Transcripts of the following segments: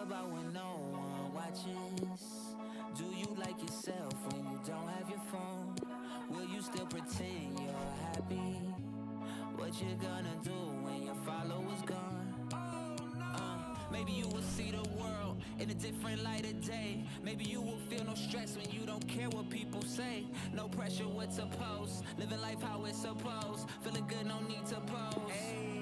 about when no one watches? Do you like yourself when you don't have your phone? Will you still pretend you're happy? What you gonna do when your followers gone? Maybe you will see the world in a different light of day. Maybe you will feel no stress when you don't care what people say. No pressure what to post, living life how it's supposed. Feeling good, no need to pose.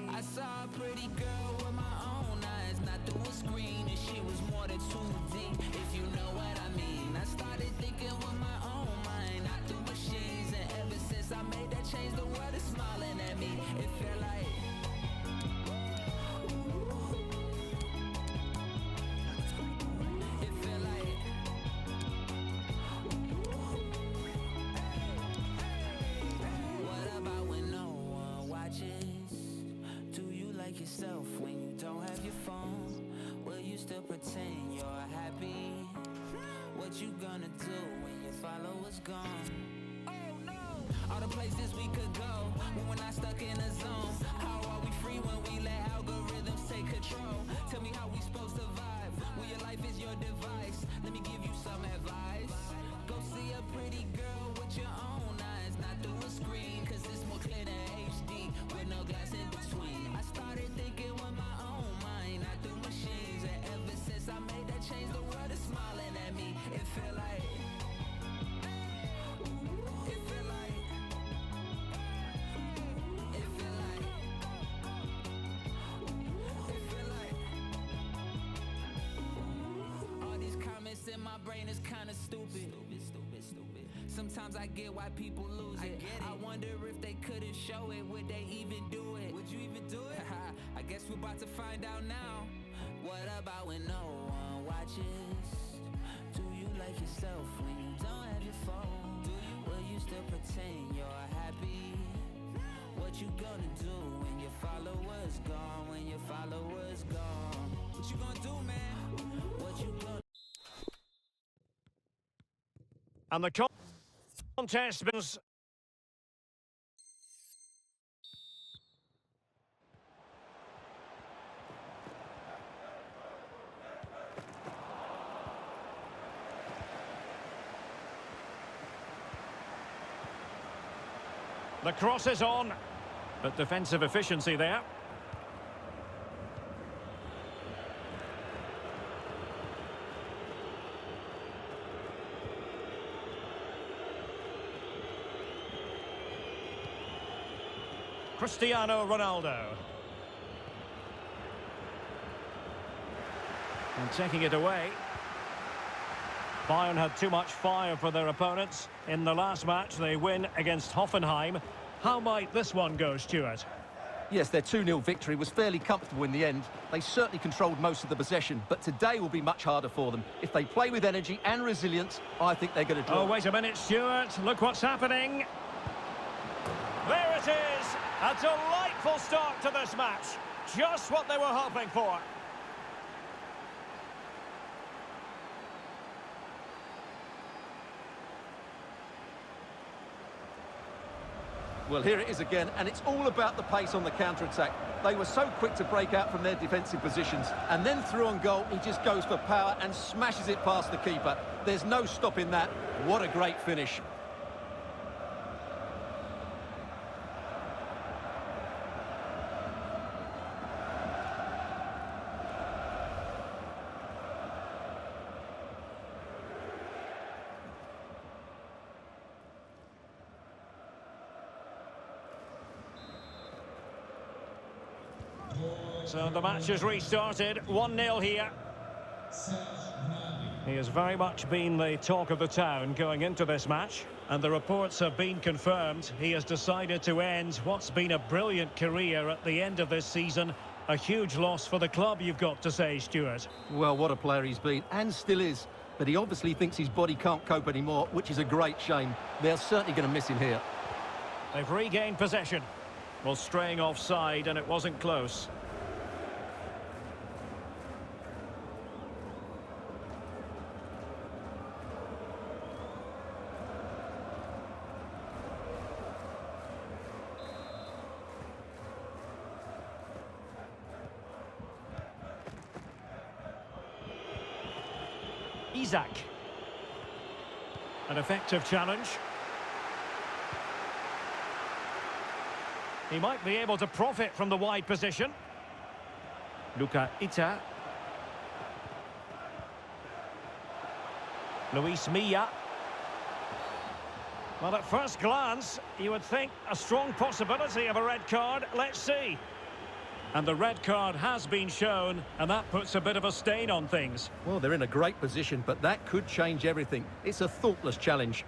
I saw a pretty girl with my own eyes, not through a screen, and she was more than 2D, if you know what I mean. I started thinking with my own mind, not through machines. And ever since I made that change, the world is smiling at me. It felt like yourself when you don't have your phone. Will you still pretend you're happy? What you gonna do when your followers gone? Oh no! All the places we could go when we're not stuck in a zone. How are we free when we let algorithms take control? Tell me how we supposed to vibe when your life is your device. Let me give you some advice. Go see a pretty girl with your own eyes, not through a screen, cause it's more clear than HD with no glass in between. I started thinking with my own mind, not through machines. And ever since I made that change, the world is smiling at me. It feel like it feel like it feel like it feel like all these comments in my brain is kinda stupid. Sometimes I get why people lose it. I wonder if they couldn't show it, would they even do it? Would you even do it? I guess we're about to find out now. What about when no one watches? Do you like yourself when you don't have your phone? Do you? Will you still pretend you're happy? What you gonna do when your followers gone? When your followers gone? What you gonna do, man? What you gonna? And the contest begins. The cross is on, but defensive efficiency there. Cristiano Ronaldo. And taking it away. Bayern had too much fire for their opponents. In the last match, they win against Hoffenheim. How might this one go, Stuart? Yes, their 2-0 victory was fairly comfortable in the end. They certainly controlled most of the possession, but today will be much harder for them. If they play with energy and resilience, I think they're going to draw. Oh, wait a minute, Stuart. Look what's happening. There it is. A delightful start to this match. Just what they were hoping for. Well, here it is again, and it's all about the pace on the counter-attack. They were so quick to break out from their defensive positions, and then through on goal, he just goes for power and smashes it past the keeper. There's no stopping that. What a great finish. So the match has restarted, 1-0 here. He has very much been the talk of the town going into this match, and the reports have been confirmed. He has decided to end what's been a brilliant career at the end of this season. A huge loss for the club, you've got to say, Stuart. Well, what a player he's been, and still is. But he obviously thinks his body can't cope anymore, which is a great shame. They're certainly going to miss him here. They've regained possession. Well, straying offside, and it wasn't close. Isaac. An effective challenge. He might be able to profit from the wide position. Luka Ita. Luis Milla. Well, at first glance, you would think a strong possibility of a red card. Let's see. And the red card has been shown, and that puts a bit of a stain on things. Well, they're in a great position, but that could change everything. It's a thoughtless challenge.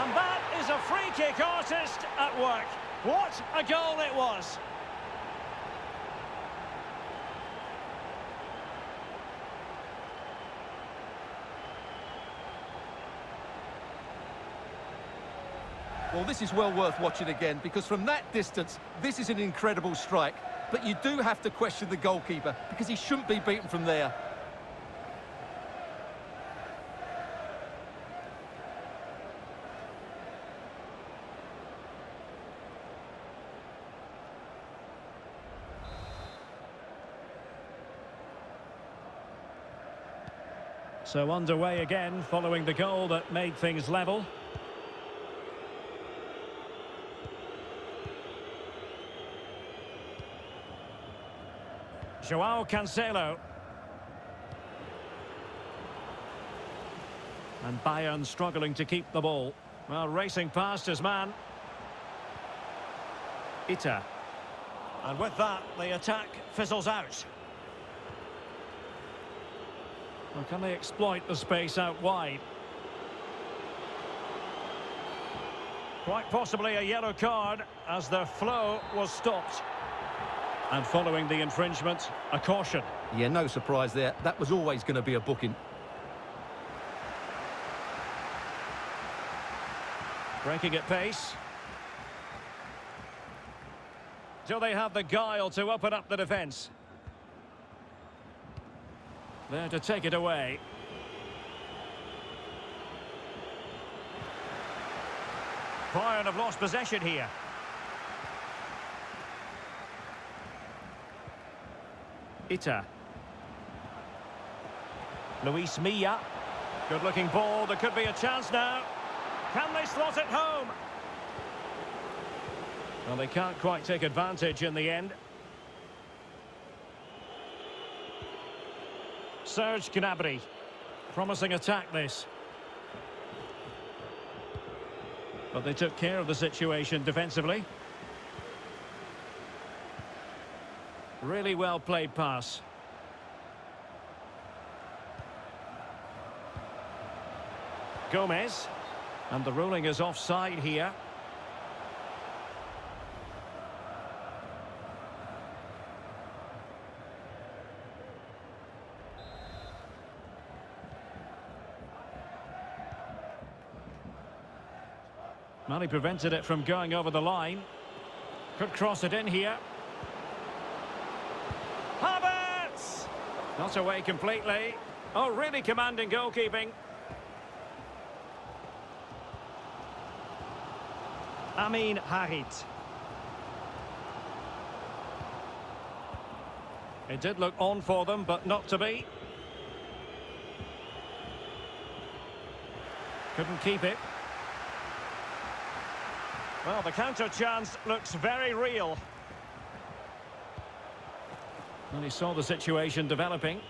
And that is a free-kick artist at work. What a goal it was! Well, this is well worth watching again, because from that distance, this is an incredible strike. But you do have to question the goalkeeper, because he shouldn't be beaten from there. So underway again, following the goal that made things level. Joao Cancelo. And Bayern struggling to keep the ball. Well, racing past his man. Ita. And with that, the attack fizzles out. Well, can they exploit the space out wide? Quite possibly a yellow card as their flow was stopped. And following the infringement, a caution. Yeah, no surprise there. That was always going to be a booking. Breaking at pace. Do they have the guile to open up the defence? There to take it away. Bayern have lost possession here. Ita. Luis Milla. Good looking ball. There could be a chance now. Can they slot it home? Well, they can't quite take advantage in the end. Serge Gnabry. Promising attack this. But they took care of the situation defensively. Really well played pass. Gomez. And the ruling is offside here. Well, he prevented it from going over the line. Could cross it in here. Havertz! Not away completely. Oh, really commanding goalkeeping. Amin Harit. It did look on for them, but not to be. Couldn't keep it. Well, the counter chance looks very real. And he saw the situation developing.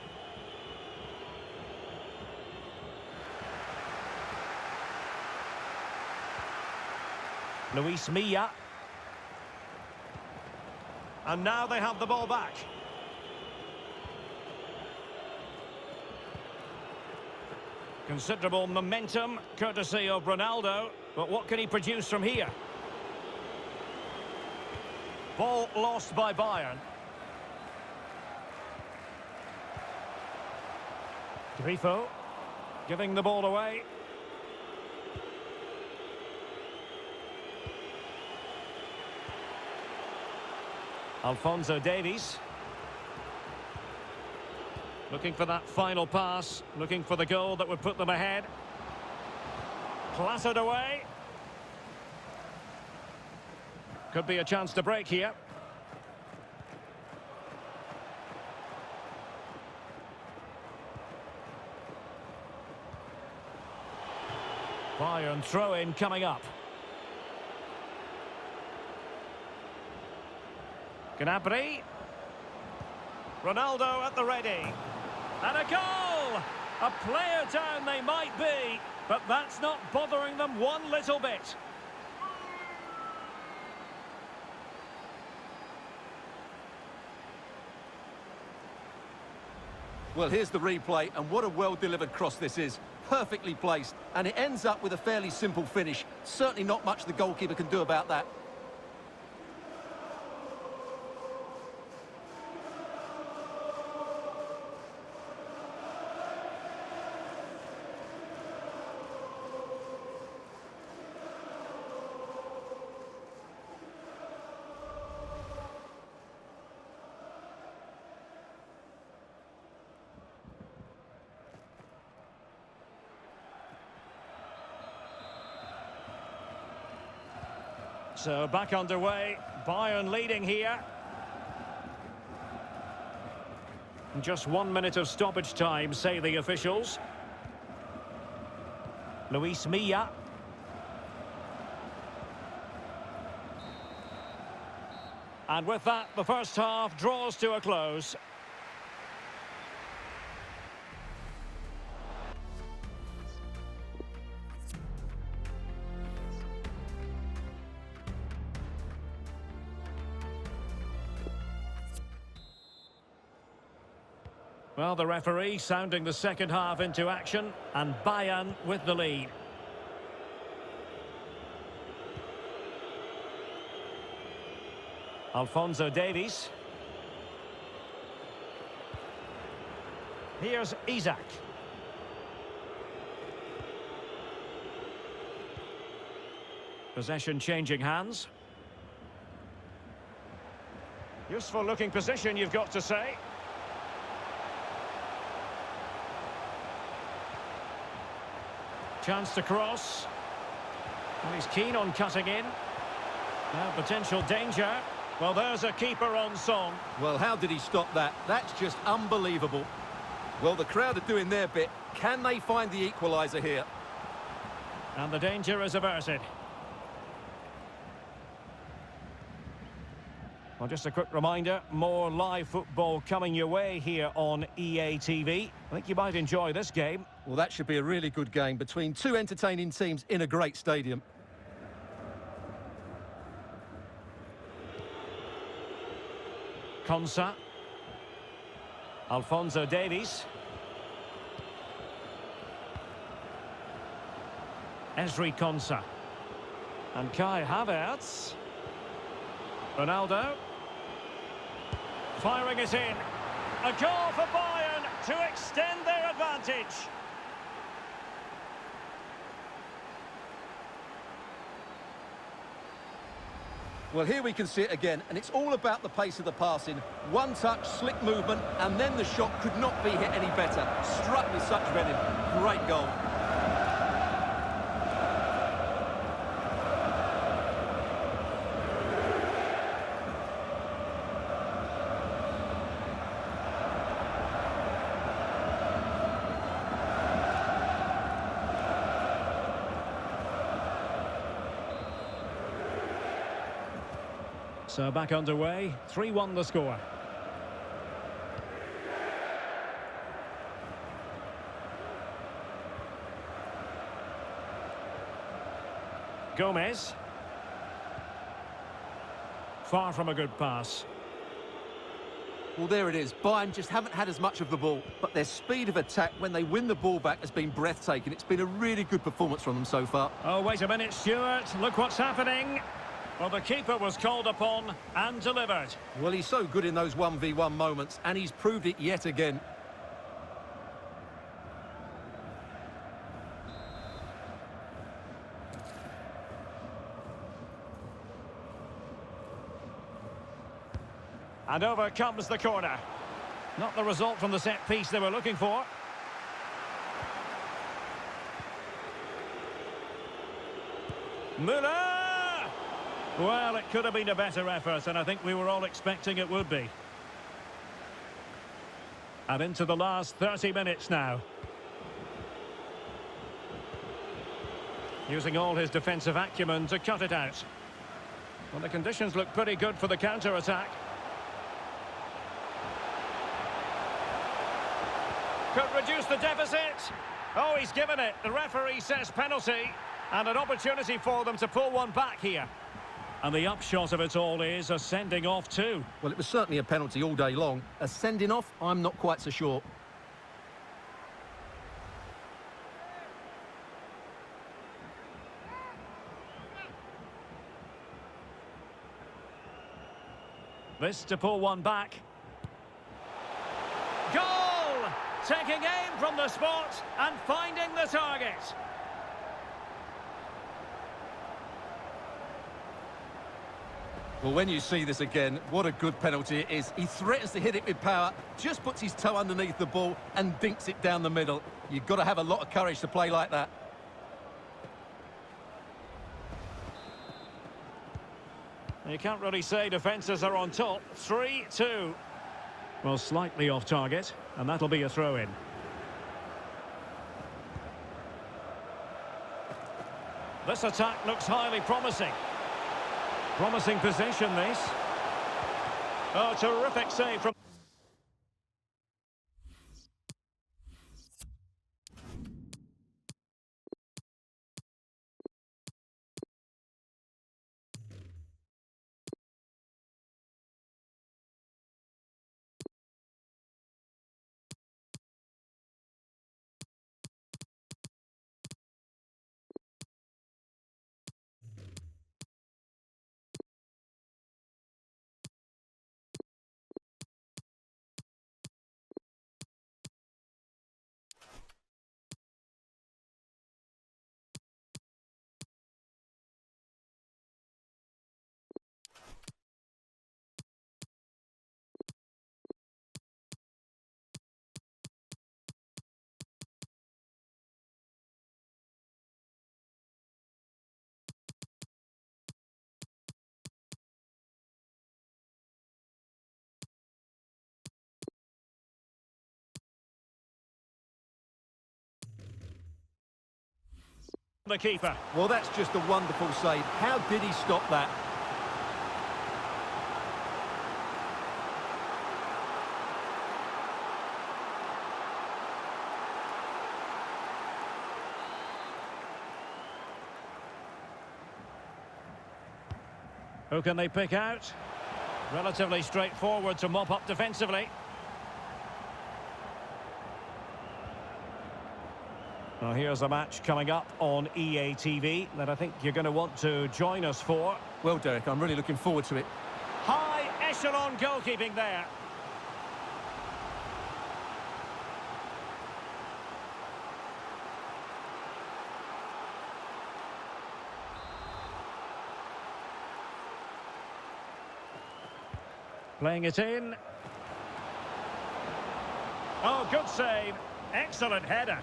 Luis Milla. And now they have the ball back. Considerable momentum, courtesy of Ronaldo. But what can he produce from here? Ball lost by Bayern. Grifo. Giving the ball away. Alphonso Davies. Looking for that final pass. Looking for the goal that would put them ahead. Clattered away. Could be a chance to break here. Bayern throw-in coming up. Gnabry. Ronaldo at the ready. And a goal! A player down they might be, but that's not bothering them one little bit. Well, here's the replay, and what a well-delivered cross this is. Perfectly placed, and it ends up with a fairly simple finish. Certainly not much the goalkeeper can do about that. So back underway, Bayern leading here. Just 1 minute of stoppage time, say the officials. Luis Milla. And with that, the first half draws to a close. Well, the referee sounding the second half into action, and Bayern with the lead. Alphonso Davies. Here's Isak. Possession changing hands. Useful looking position, you've got to say. Chance to cross. And he's keen on cutting in. Now potential danger. Well, there's a keeper on song. Well, how did he stop that? That's just unbelievable. Well, the crowd are doing their bit. Can they find the equaliser here? And the danger is averted. Well, just a quick reminder, more live football coming your way here on EA TV. I think you might enjoy this game. Well, that should be a really good game between two entertaining teams in a great stadium. Konsa. Alphonso Davies. Ezri Konsa. And Kai Havertz. Ronaldo. Firing it in. A goal for Bayern to extend their advantage. Well, here we can see it again, and it's all about the pace of the passing. One touch, slick movement, and then the shot could not be hit any better. Struck with such venom. Great goal. So back underway, 3-1 the score. Gomez. Far from a good pass. Well, there it is. Bayern just haven't had as much of the ball, but their speed of attack when they win the ball back has been breathtaking. It's been a really good performance from them so far. Oh, wait a minute, Stuart. Look what's happening. Well, the keeper was called upon and delivered. Well, he's so good in those 1v1 moments, and he's proved it yet again. And over comes the corner. Not the result from the set piece they were looking for. Müller! Well, it could have been a better effort, and I think we were all expecting it would be. And into the last 30 minutes now. Using all his defensive acumen to cut it out. Well, the conditions look pretty good for the counter-attack. Could reduce the deficit. Oh, he's given it. The referee says penalty. And an opportunity for them to pull one back here. And the upshot of it all is a sending off too. Well, it was certainly a penalty all day long. A sending off, I'm not quite so sure. This to pull one back. Goal! Taking aim from the spot and finding the target. Well, when you see this again, what a good penalty it is. He threatens to hit it with power, just puts his toe underneath the ball and dinks it down the middle. You've got to have a lot of courage to play like that. You can't really say defences are on top. 3-2. Well, slightly off target, and that'll be a throw-in. This attack looks highly promising. Promising possession, this. Oh, terrific save from... The keeper. Well, that's just a wonderful save. How did he stop that? Who can they pick out? Relatively straightforward to mop up defensively. Well, here's a match coming up on EA TV that I think you're going to want to join us for. Well, Derek, I'm really looking forward to it. High echelon goalkeeping there. Playing it in. Oh, good save. Excellent header.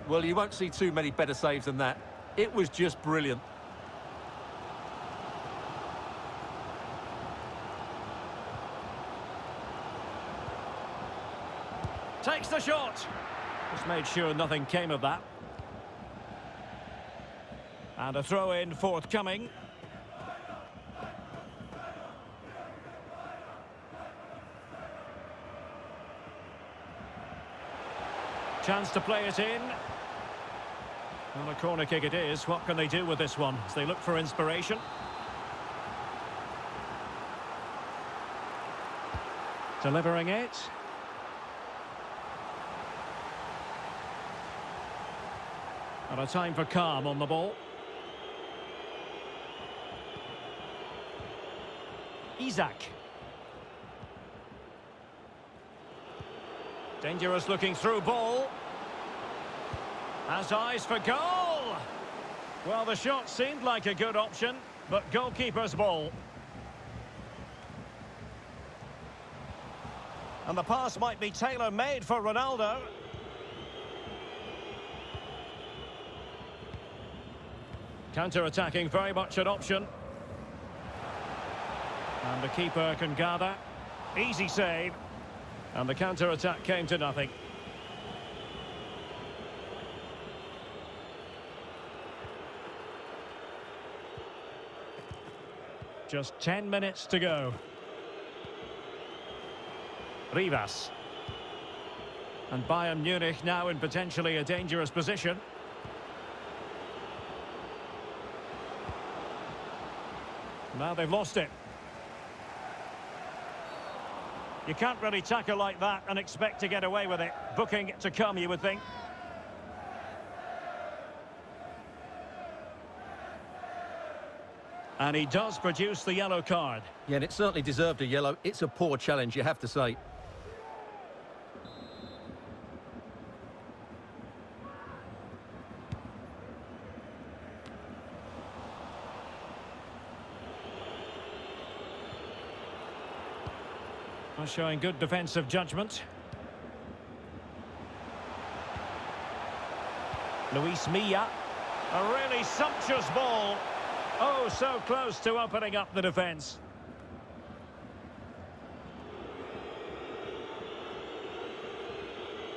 Well, you won't see too many better saves than that. It was just brilliant. Takes the shot. Just made sure nothing came of that. And a throw-in forthcoming. Chance to play it in. Well, a corner kick it is. What can they do with this one as they look for inspiration? Delivering it. And a time for calm on the ball. Isaac. Dangerous looking through ball. Has eyes for goal. Well, the shot seemed like a good option, but goalkeeper's ball. And the pass might be tailor-made for Ronaldo. Counter-attacking, very much an option. And the keeper can gather. Easy save. And the counter-attack came to nothing. Just 10 minutes to go. Rivas. And Bayern Munich now in potentially a dangerous position. Now they've lost it. You can't really tackle like that and expect to get away with it. Booking to come, you would think. And he does produce the yellow card. Yeah, and it certainly deserved a yellow. It's a poor challenge, you have to say. Showing good defensive judgment. Luis Milla. A really sumptuous ball. Oh, so close to opening up the defence.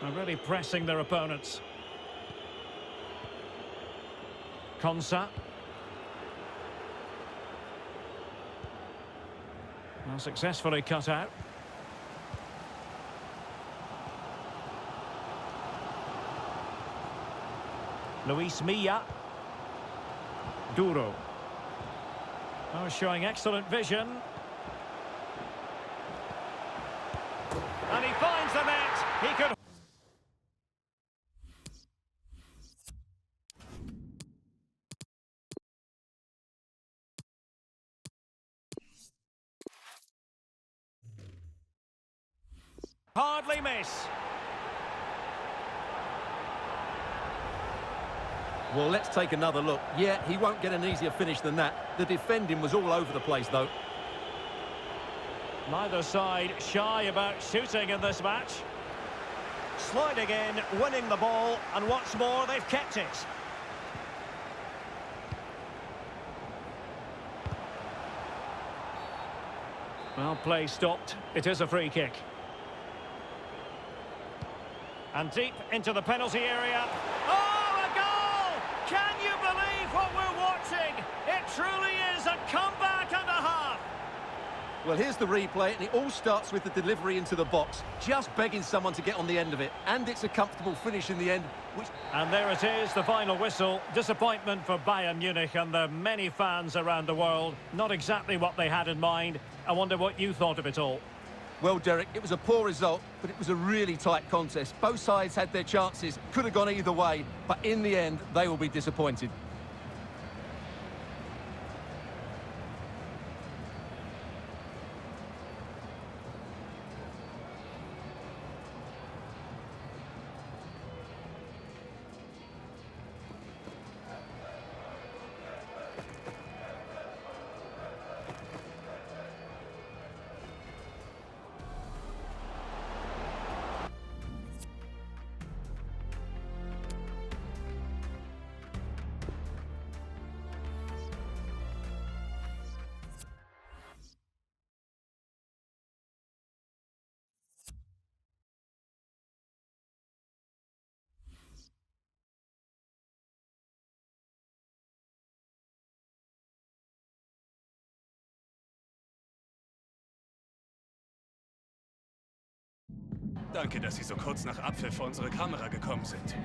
They're really pressing their opponents. Konsa. Well, successfully cut out. Luis Milla. Duro. Oh, showing excellent vision. And he finds the net. He could... hardly miss. Well, let's take another look. Yeah, he won't get an easier finish than that. The defending was all over the place, though. Neither side shy about shooting in this match. Sliding in, winning the ball, and what's more, they've kept it. Well, play stopped. It is a free kick. And deep into the penalty area. Oh, a goal! Can you believe what we're watching? It truly is a comeback and a half. Well, here's the replay, and it all starts with the delivery into the box. Just begging someone to get on the end of it. And it's a comfortable finish in the end. And there it is, the final whistle. Disappointment for Bayern Munich and the many fans around the world. Not exactly what they had in mind. I wonder what you thought of it all. Well, Derek, it was a poor result, but it was a really tight contest. Both sides had their chances, could have gone either way, but in the end, they will be disappointed. Danke, dass Sie so kurz nach Abpfiff vor unsere Kamera gekommen sind.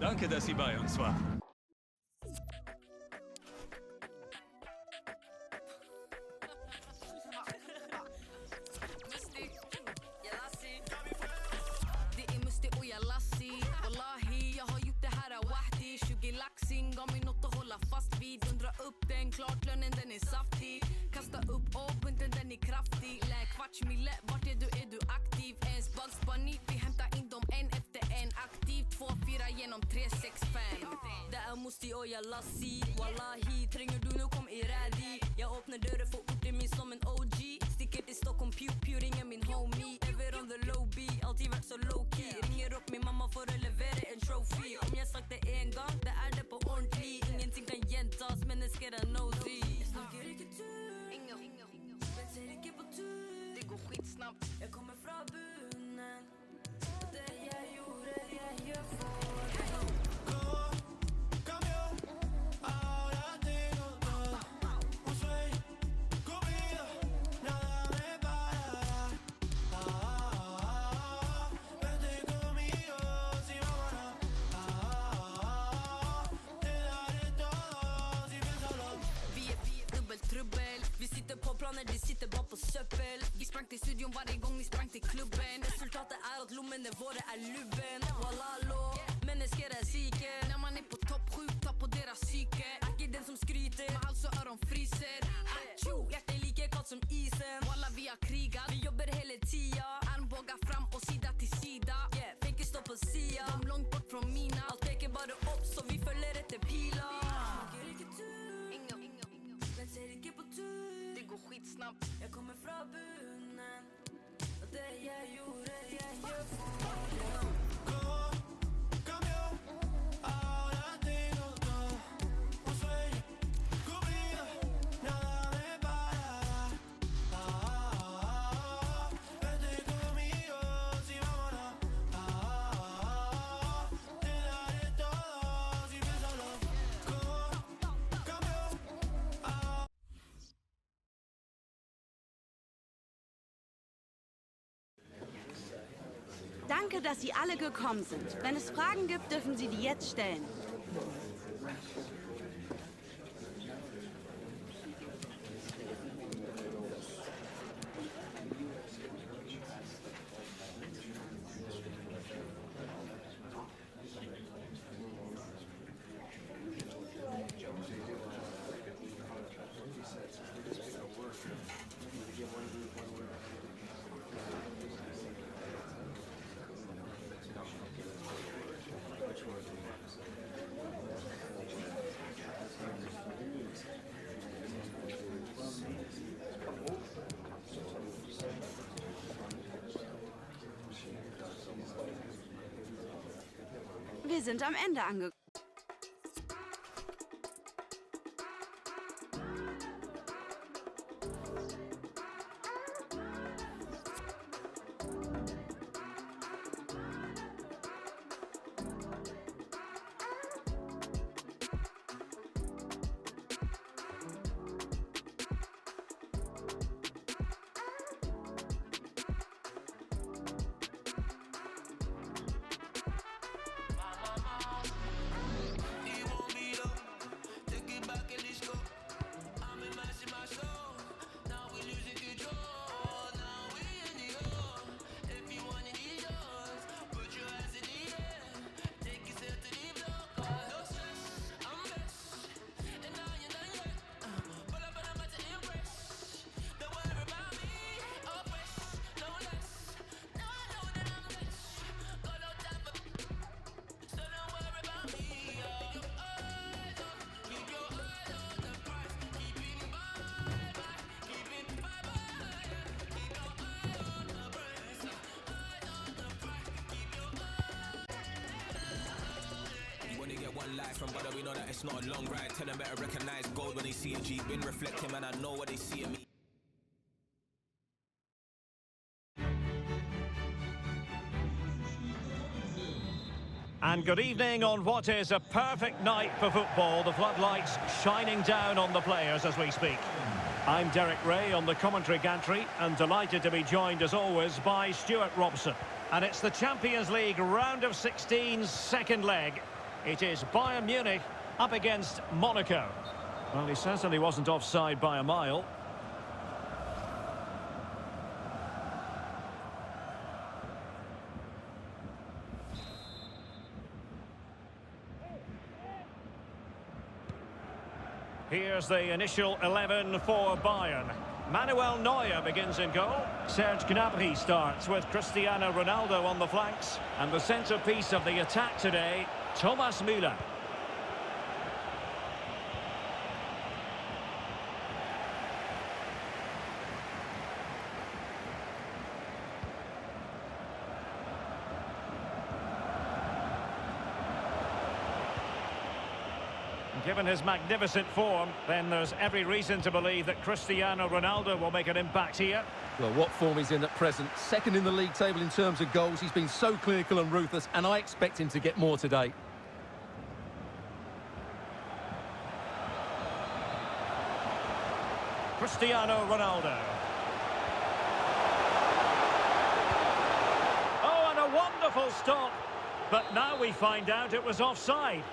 Danke, dass Sie bei uns waren. Klart lönen den är saftig. Kasta upp bunten den är kraftig. Lä kvartsmille, vart är du aktiv? Ens Bugs Bunny, vi hämtar in dem en efter en. Aktiv 2-4 genom 3-6-5. Det är Musti och jag Lassi. Wallahi, tränger du nu kom i rädi. Jag öppnar dörren för orten min som en OG. Sticker till Stockholm, pew ringer min homie. Ever on the low beat, alltid varit så low key. Ringer upp min mamma för att leverera en trophy. Om jag sagt det en gång, det är det på ordentlig. Ingenting kan gentas, men det ska den nosy. Jag snackar inte tur, men säger inte på tur. Det går skitsnabbt, jag kommer från bunen. Det jag gjorde, jag gör för. När de sitter bara på söppel. Vi sprang till studion varje gång vi sprang till klubben. Resultatet är att lommen är våra är luven. Wallalo, människor är psyke. När man är på topp 7, ta på deras psyke. Ack är den som skryter, men alltså öron fryser. Hachu, hjärtat är lika kallt som isen. Walla vi har krigat, vi jobbar hela tia. Armbågar fram och sida till sida. Yeah, tänker stå på sia. De långt bort från mina. Allt pekar bara upp så vi följer efter pilar. Men säger inte på tur. Det går skitsnabbt, jag kommer från bunen. Och det jag gjorde, jag gör för. Danke, dass Sie alle gekommen sind. Wenn es Fragen gibt, dürfen Sie die jetzt stellen. Wir sind am Ende angekommen. Life from brother, we know that it's not a long ride. Tell them better recognize gold when they see a G. Been reflecting, man, I know what they see in me. And good evening on what is a perfect night for football. The floodlights shining down on the players as we speak. I'm Derek Ray on the commentary gantry and delighted to be joined as always by Stuart Robson. And it's the Champions League round of 16's second leg. It is Bayern Munich up against Monaco. Well, he certainly wasn't offside by a mile. Here's the initial 11 for Bayern. Manuel Neuer begins in goal. Serge Gnabry starts with Cristiano Ronaldo on the flanks. And the centrepiece of the attack today, Thomas Müller. Given his magnificent form, then there's every reason to believe that Cristiano Ronaldo will make an impact here. Well, what form he's in at present. Second in the league table in terms of goals. He's been so clinical and ruthless, and I expect him to get more today. Cristiano Ronaldo. Oh, and a wonderful stop. But now we find out it was offside.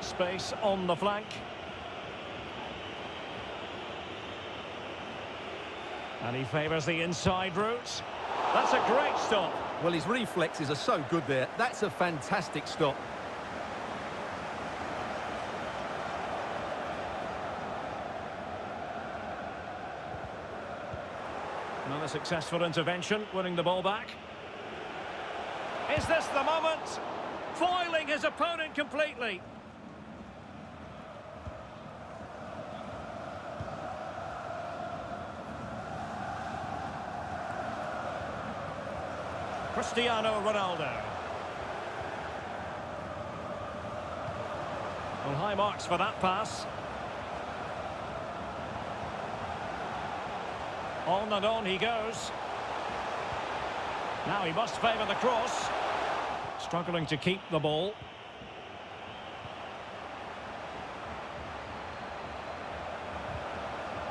Space on the flank. And he favours the inside route. That's a great stop. Well, his reflexes are so good there. That's a fantastic stop. Another successful intervention, winning the ball back. Is this the moment? Foiling his opponent completely. Cristiano Ronaldo. Well, high marks for that pass. On and on he goes. Now he must favour the cross. Struggling to keep the ball.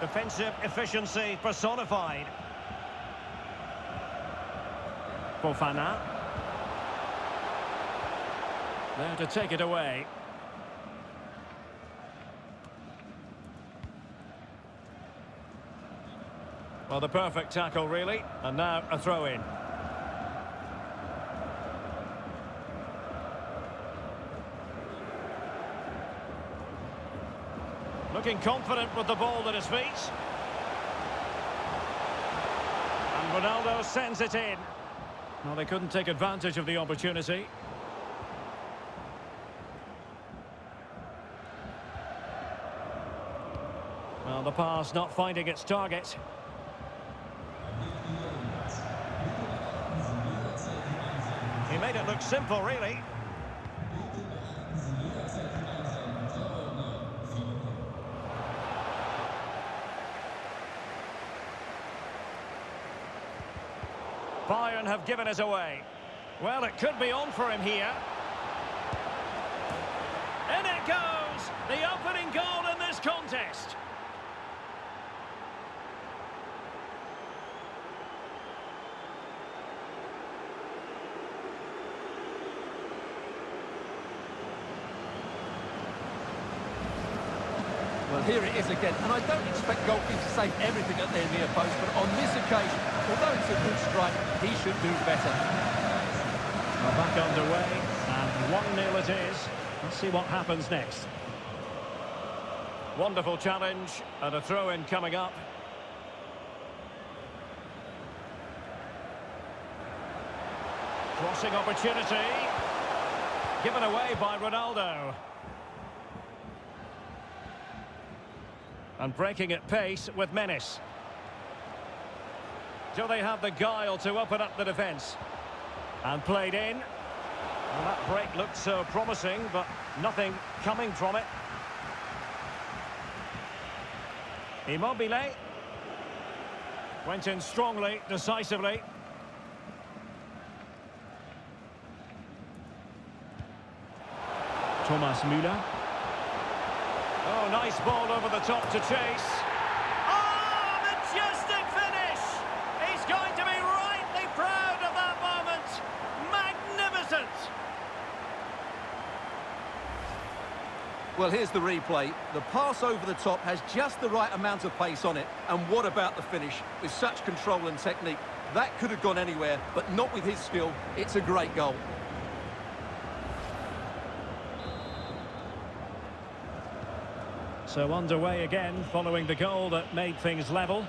Defensive efficiency personified. Fofana. There to take it away. Well, the perfect tackle, really. And now a throw-in. Looking confident with the ball at his feet. And Ronaldo sends it in. Well, they couldn't take advantage of the opportunity. Well, the pass not finding its target. He made it look simple, really. Bayern have given us away. Well, it could be on for him here. In it goes! The opening goal in this contest. Well, here it is again, and I don't expect goalkeepers to save everything at their near post, but on this occasion, although it's a good strike, he should do better. Well, back underway, and 1-0 it is. Let's see what happens next. Wonderful challenge, and a throw-in coming up. Crossing opportunity. Given away by Ronaldo. And breaking at pace with menace. Do they have the guile to open up the defence? And played in. Well, that break looked so promising, but nothing coming from it. Immobile. Went in strongly, decisively. Thomas Müller. Oh, nice ball over the top to chase. Oh, majestic finish! He's Well, here's the replay. The pass over the top has just the right amount of pace on it. And what about the finish? With such control and technique, that could have gone anywhere, but not with his skill. It's a great goal. So underway again, following the goal that made things level.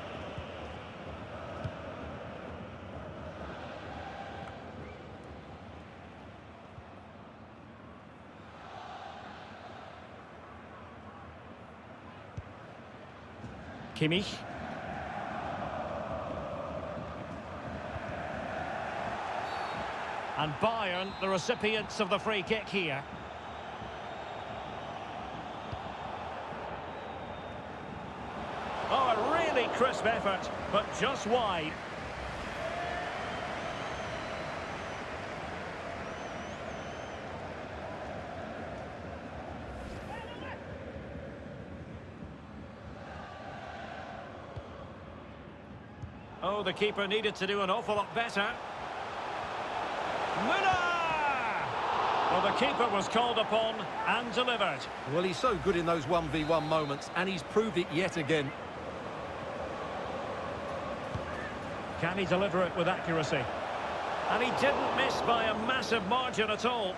Kimmich. And Bayern, the recipients of the free kick here. Oh, a really crisp effort, but just wide. Oh, the keeper needed to do an awful lot better. Müller! Well, the keeper was called upon and delivered. Well, he's so good in those 1v1 moments, and he's proved it yet again. Can he deliver it with accuracy? And he didn't miss by a massive margin at all.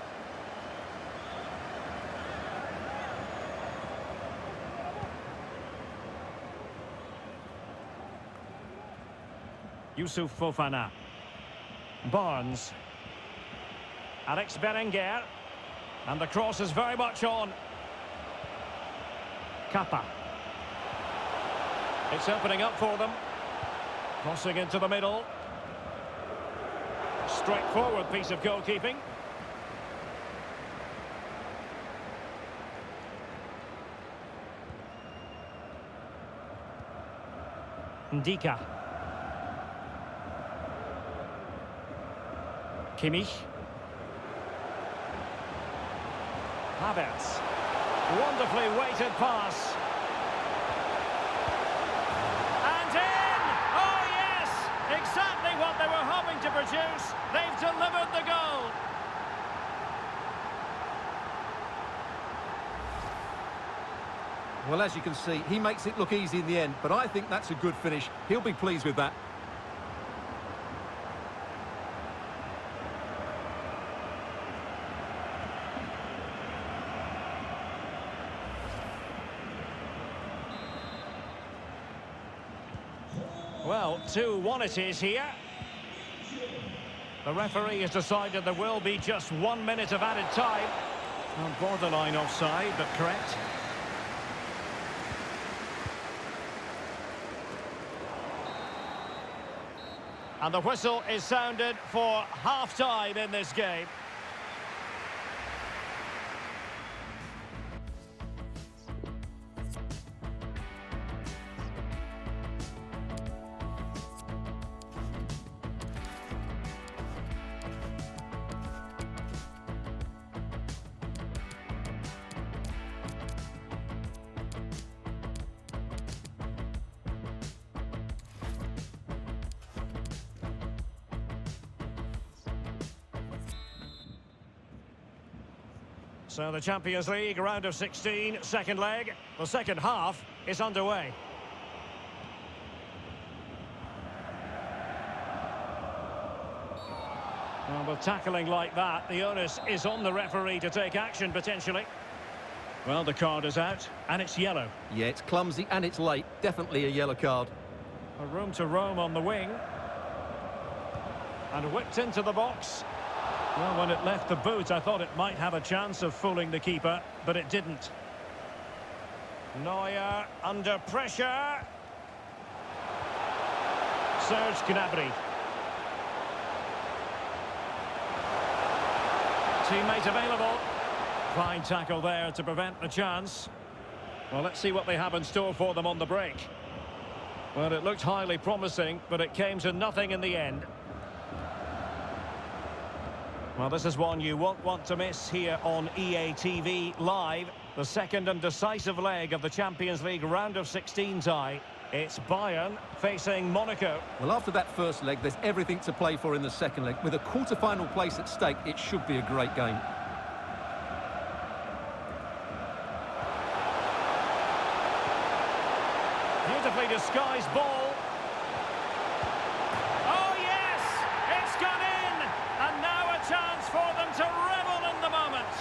Yusuf Fofana. Barnes. Alex Berenguer. And the cross is very much on. Kappa. It's opening up for them. Crossing into the middle. Straightforward piece of goalkeeping. Ndika. Kimmich. Havertz. Wonderfully weighted pass. And in! Oh yes! Exactly what they were hoping to produce. They've delivered the goal. Well, as you can see, he makes it look easy in the end, but I think that's a good finish. He'll be pleased with that. Well, 2-1 it is here. The referee has decided there will be just 1 minute of added time. Well, borderline offside, but correct. And the whistle is sounded for half-time in this game. So the Champions League round of 16, second leg. The second half is underway. Well, with tackling like that, the onus is on the referee to take action, potentially. Well, the card is out, and it's yellow. Yeah, it's clumsy and it's late. Definitely a yellow card. A room to roam on the wing. And whipped into the box. Well, when it left the boot, I thought it might have a chance of fooling the keeper, but it didn't. Neuer under pressure. Serge Gnabry. Teammate available. Fine tackle there to prevent the chance. Well, let's see what they have in store for them on the break. Well, it looked highly promising, but it came to nothing in the end. Well, this is one you won't want to miss here on EA TV Live. The second and decisive leg of the Champions League round of 16 tie. It's Bayern facing Monaco. Well, after that first leg, there's everything to play for in the second leg. With a quarter-final place at stake, it should be a great game. disguised ball. Oh, yes! It's gone in! And now a chance for them to revel in the moment.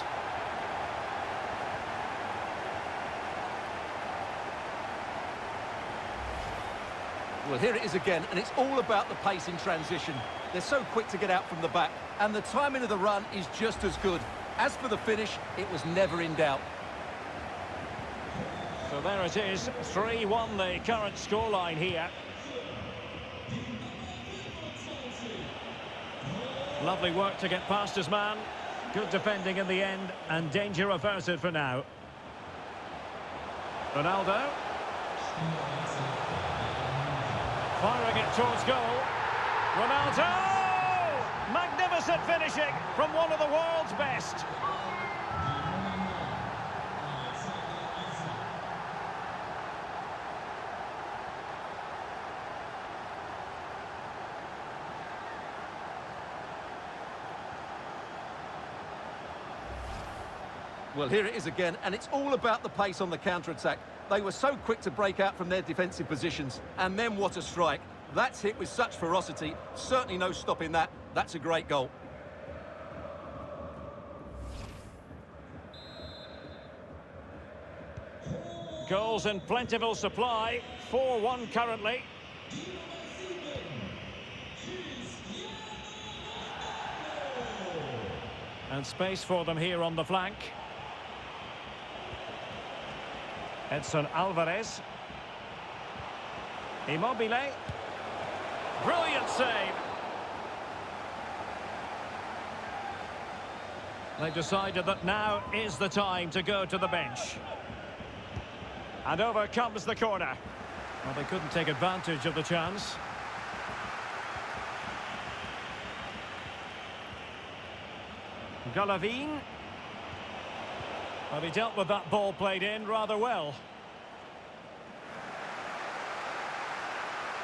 Well, here it is again, and it's all about the pace in transition. They're so quick to get out from the back, and the timing of the run is just as good. As for the finish, it was never in doubt. So there it is, 3-1 the current scoreline here. Lovely work to get past his man. Good defending in the end, and danger averted for now. Ronaldo. Firing it towards goal. Ronaldo! Magnificent finishing from one of the world's best. Well, here it is again, and it's all about the pace on the counter-attack. They were so quick to break out from their defensive positions, and then what a strike. That's hit with such ferocity, certainly no stopping that. That's a great goal. Goals in plentiful supply, 4-1 currently. And space for them here on the flank. Edson Alvarez. Immobile. Brilliant save. They've decided that now is the time to go to the bench. And over comes the corner. Well, they couldn't take advantage of the chance. Golovin. Well, he dealt with that ball played in rather well.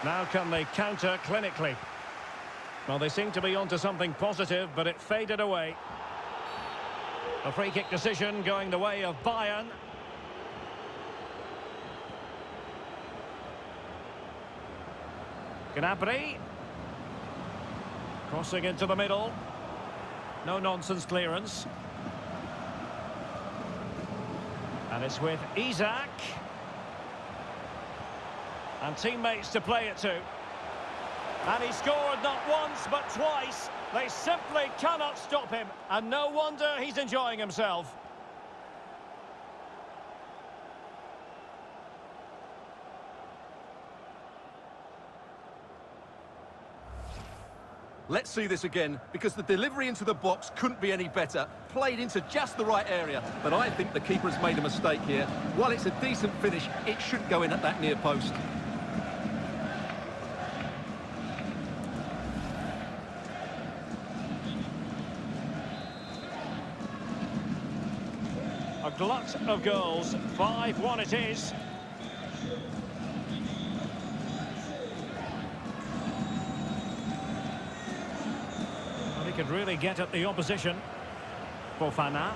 Now can they counter clinically? Well, they seem to be onto something positive, but it faded away. A free kick decision going the way of Bayern. Gnabry. Crossing into the middle. No-nonsense clearance. And it's with Isak. And teammates to play it to. And he scored not once, but twice. They simply cannot stop him. And no wonder he's enjoying himself. Let's see this again, because the delivery into the box couldn't be any better. Played into just the right area, but I think the keeper has made a mistake here. While it's a decent finish, it should go in at that near post. A glut of goals, 5-1 it is. He could really get at the opposition. Fofana.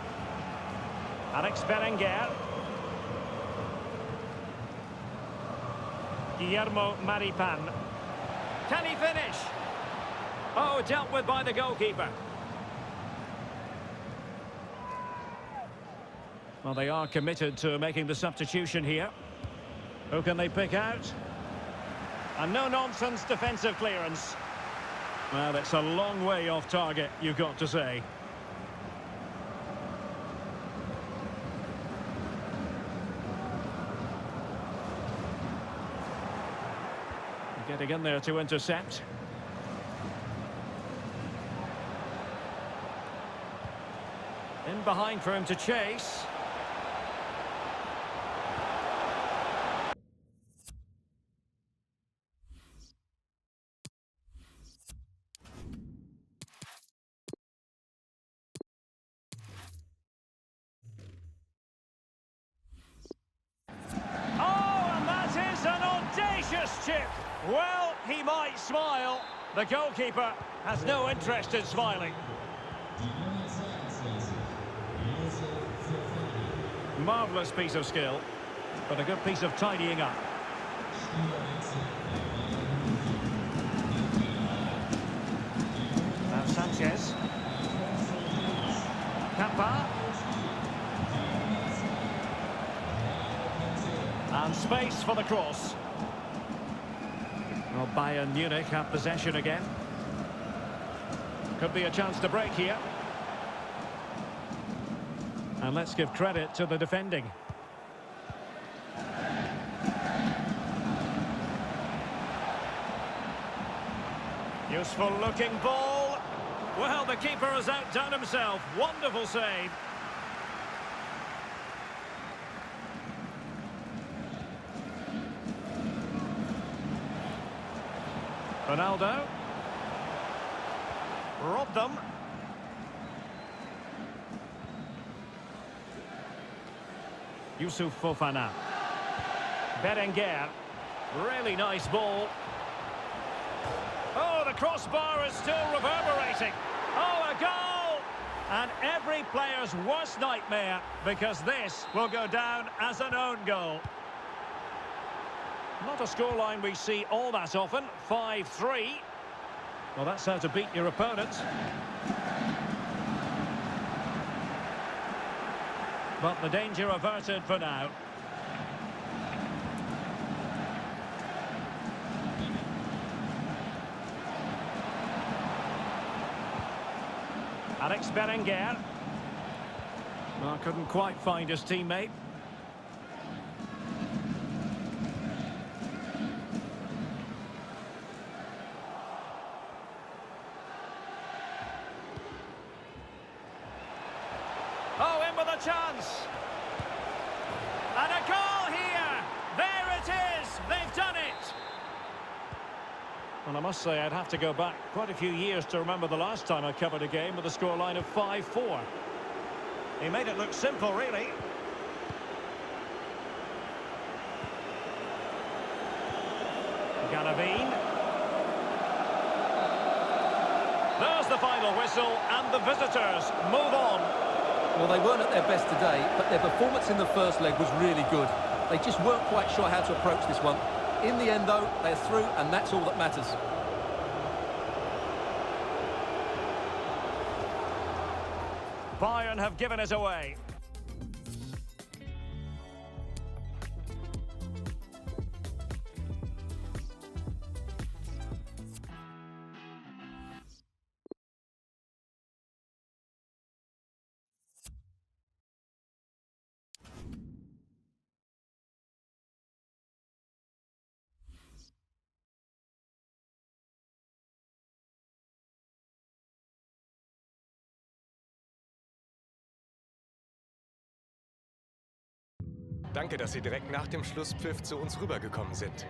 Alex Berenguer. Guillermo Maripan. Can he finish? Oh, dealt with by the goalkeeper. Well, they are committed to making the substitution here. Who can they pick out? And no-nonsense defensive clearance. Well, it's a long way off target, you've got to say. Getting in there to intercept. In behind for him to chase. Chip. Well, he might smile. The goalkeeper has no interest in smiling. Marvellous piece of skill, but a good piece of tidying up. space for the cross. Well, Bayern Munich have possession again. Could be a chance to break here. And let's give credit to the defending. Useful looking ball. Well, the keeper has outdone himself. Wonderful save. Ronaldo. Robbed them. Yusuf Fofana. Berenguer. Really nice ball. Oh, the crossbar is still reverberating. Oh, a goal! And every player's worst nightmare, because this will go down as an own goal. Not a scoreline we see all that often. 5-3. Well, that's how to beat your opponent. But the danger averted for now. Alex Berenguer. Well, couldn't quite find his teammate. Oh, in with a chance. And a goal here. There it is. They've done it. Well, I must say I'd have to go back quite a few years to remember the last time I covered a game with a scoreline of 5-4. He made it look simple, really. Galavine. There's the final whistle, and the visitors move on. Well, they weren't at their best today, but their performance in the first leg was really good. They just weren't quite sure how to approach this one. In the end, though, they're through, and that's all that matters. Bayern have given it away. Danke, dass Sie direkt nach dem Schlusspfiff zu uns rübergekommen sind.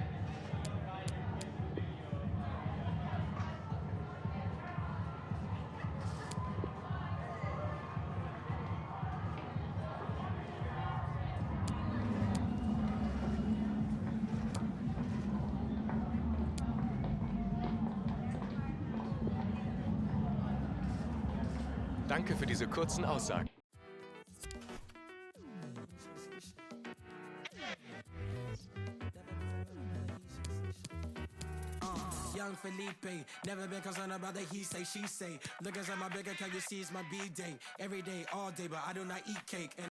Danke für diese kurzen Aussagen. Young Felipe, never been concerned about the he say, she say. Looking at my bigger, can you see it's my B-day? Every day, all day, but I do not eat cake.